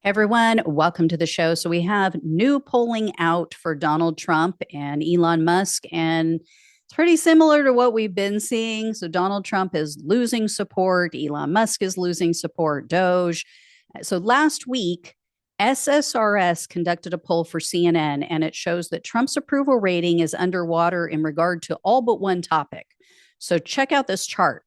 Everyone, welcome to the show. So we have new polling out for Donald Trump and Elon Musk, and it's pretty similar to what we've been seeing. So Donald Trump is losing support, Elon Musk is losing support, DOGE. So last week, SSRS conducted a poll for CNN, and it shows that Trump's approval rating is underwater in regard to all but one topic. So check out this chart.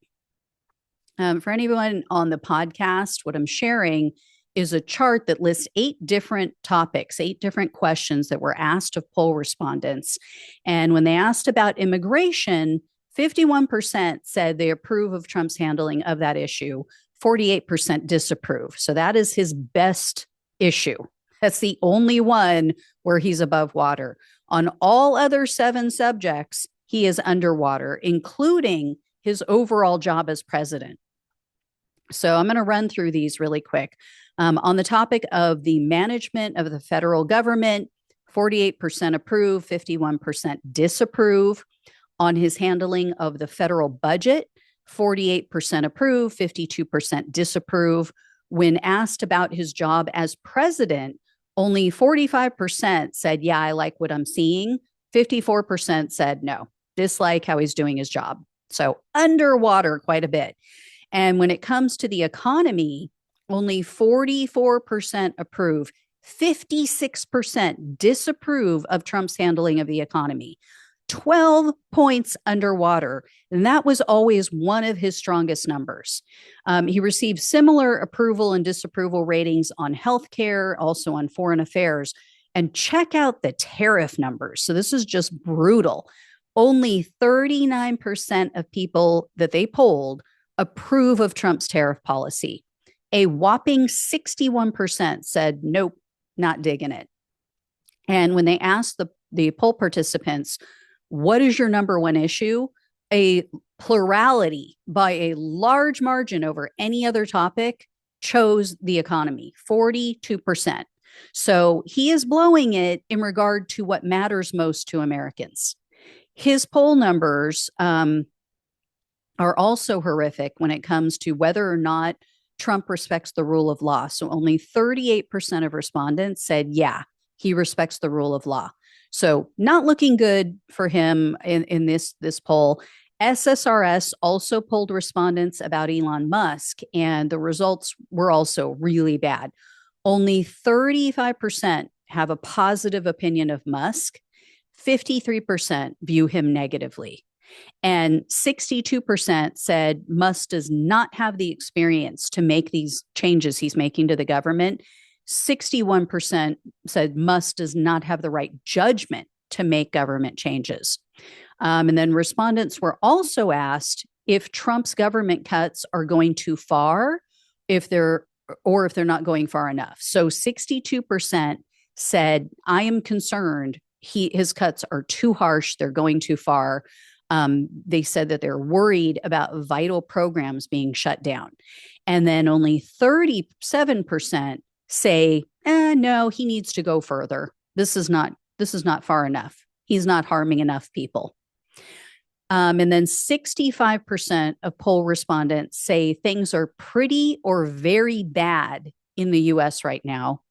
For anyone on the podcast, what I'm sharing is a chart that lists 8 different topics, 8 different questions that were asked of poll respondents. And when they asked about immigration, 51% said they approve of Trump's handling of that issue, 48% disapprove. So that is his best issue. That's the only one where he's above water. On all other 7 subjects, he is underwater, including his overall job as president. So I'm going to run through these really quick. On the topic of the management of the federal government, 48% approve, 51% disapprove. On his handling of the federal budget, 48% approve, 52% disapprove. When asked about his job as president, only 45% said, yeah, I like what I'm seeing. 54% said no, dislike how he's doing his job. So underwater quite a bit. And when it comes to the economy, only 44% approve, 56% disapprove of Trump's handling of the economy, 12 points underwater. And that was always one of his strongest numbers. He received similar approval and disapproval ratings on healthcare, also on foreign affairs. And check out the tariff numbers. So this is just brutal. Only 39% of people that they polled approve of Trump's tariff policy. A whopping 61% said, nope, not digging it. And when they asked the poll participants, what is your number one issue? A plurality by a large margin over any other topic chose the economy, 42%. So he is blowing it in regard to what matters most to Americans. His poll numbers are also horrific when it comes to whether or not Trump respects the rule of law. So only 38% of respondents said, yeah, he respects the rule of law. So not looking good for him in this poll. SSRS also polled respondents about Elon Musk, and the results were also really bad. Only 35% have a positive opinion of Musk. 53% view him negatively. And 62% said Musk does not have the experience to make these changes he's making to the government. 61% said Musk does not have the right judgment to make government changes. And then respondents were also asked if Trump's government cuts are going too far, if they're not going far enough. So 62% said, I am concerned his cuts are too harsh, they're going too far. They said that they're worried about vital programs being shut down. And then only 37% say, no, he needs to go further. This is not far enough. He's not harming enough people. And then 65% of poll respondents say things are pretty or very bad in the US right now.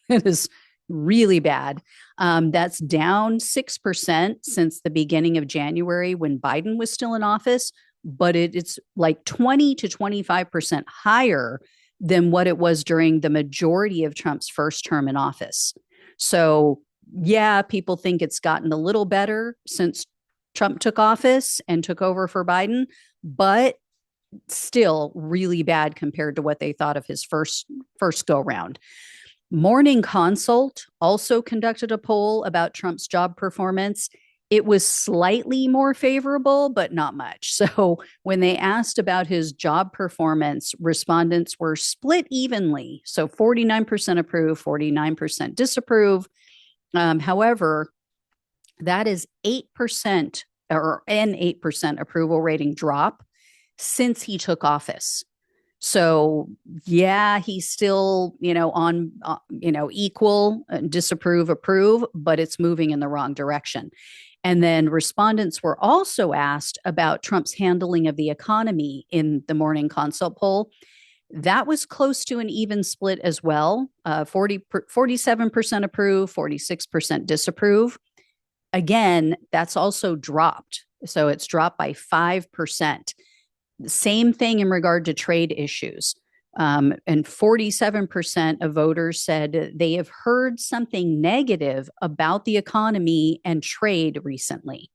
It is really bad. That's down 6% since the beginning of January when Biden was still in office, but it's like 20 to 25% higher than what it was during the majority of Trump's first term in office. So, yeah, people think it's gotten a little better since Trump took office and took over for Biden, but still really bad compared to what they thought of his first go round. Morning Consult also conducted a poll about Trump's job performance. It was slightly more favorable, but not much. So when they asked about his job performance, respondents were split evenly. So 49% approve, 49% disapprove. However, that is 8% or an 8% approval rating drop since he took office. So, yeah, he's still, on, equal, disapprove, approve, but it's moving in the wrong direction. And then respondents were also asked about Trump's handling of the economy in the Morning Consult poll. That was close to an even split as well. 47% approve, 46% disapprove. Again, that's also dropped. So it's dropped by 5%. Same thing in regard to trade issues. And 47% of voters said they have heard something negative about the economy and trade recently.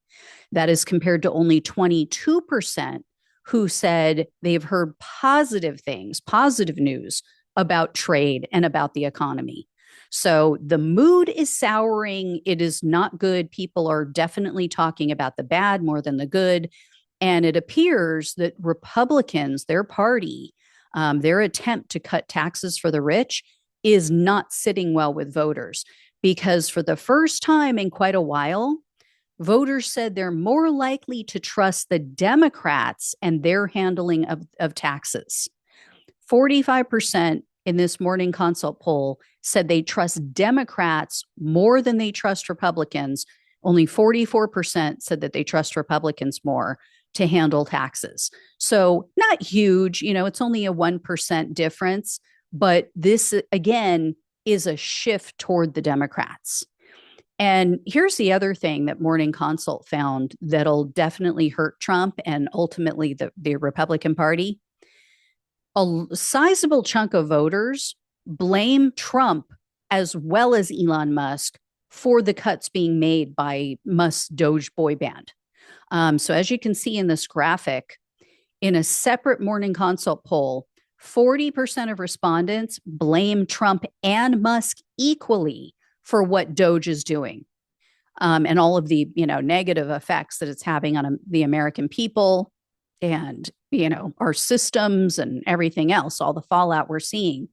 That is compared to only 22% who said they've heard positive things, positive news about trade and about the economy. So the mood is souring. It is not good. People are definitely talking about the bad more than the good. And it appears that Republicans, their party, their attempt to cut taxes for the rich is not sitting well with voters, because for the first time in quite a while, voters said they're more likely to trust the Democrats and their handling of taxes. 45% in this morning consult poll said they trust Democrats more than they trust Republicans. Only 44% said that they trust Republicans more to handle taxes. So not huge, it's only a 1% difference, but this again is a shift toward the Democrats. And here's the other thing that Morning Consult found that'll definitely hurt Trump and ultimately the Republican Party. A sizable chunk of voters blame Trump as well as Elon Musk for the cuts being made by Musk's DOGE boy band. So as you can see in this graphic, in a separate Morning Consult poll, 40% of respondents blame Trump and Musk equally for what DOGE is doing, and all of the negative effects that it's having on the American people and our systems and everything else, all the fallout we're seeing.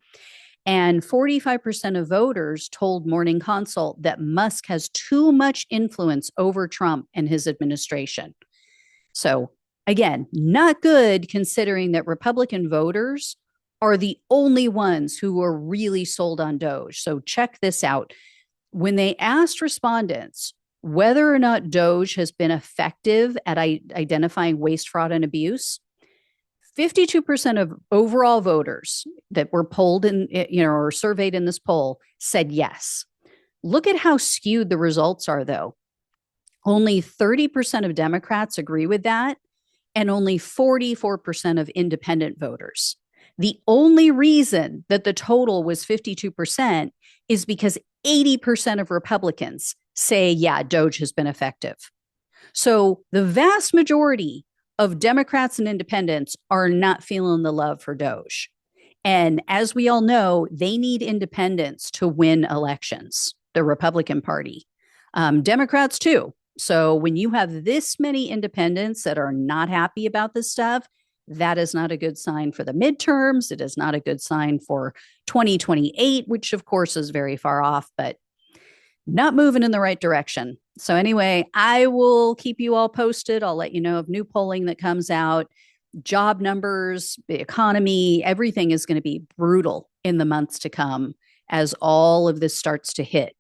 And 45% of voters told Morning Consult that Musk has too much influence over Trump and his administration. So again, not good, considering that Republican voters are the only ones who are really sold on DOGE. So check this out. When they asked respondents whether or not DOGE has been effective at identifying waste, fraud, and abuse, 52% of overall voters that were polled or surveyed in this poll said yes. Look at how skewed the results are, though. Only 30% of Democrats agree with that, and only 44% of independent voters. The only reason that the total was 52% is because 80% of Republicans say, yeah, DOGE has been effective. So the vast majority of Democrats and independents are not feeling the love for DOGE. And as we all know, they need independents to win elections, the Republican Party. Democrats too. So when you have this many independents that are not happy about this stuff, that is not a good sign for the midterms. It is not a good sign for 2028, which of course is very far off, but not moving in the right direction. So anyway, I will keep you all posted. I'll let you know of new polling that comes out, job numbers, the economy, everything is going to be brutal in the months to come as all of this starts to hit,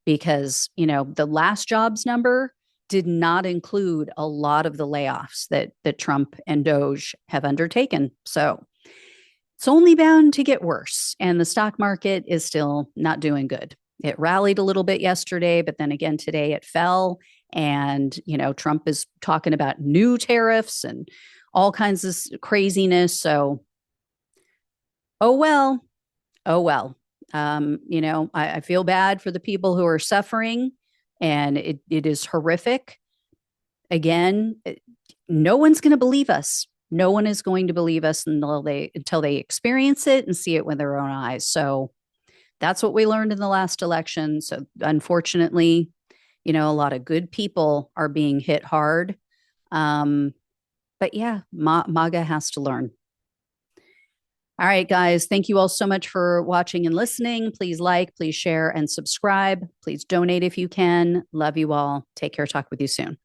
because, the last jobs number did not include a lot of the layoffs that Trump and DOGE have undertaken. So it's only bound to get worse. And the stock market is still not doing good. It rallied a little bit yesterday, but then again today it fell. And, Trump is talking about new tariffs and all kinds of craziness. So, oh well. I feel bad for the people who are suffering, and it is horrific. Again, no one's going to believe us. No one is going to believe us until they experience it and see it with their own eyes. So that's what we learned in the last election. So unfortunately, a lot of good people are being hit hard. But yeah, MAGA has to learn. All right, guys, thank you all so much for watching and listening. Please like, please share, and subscribe. Please donate if you can. Love you all. Take care. Talk with you soon.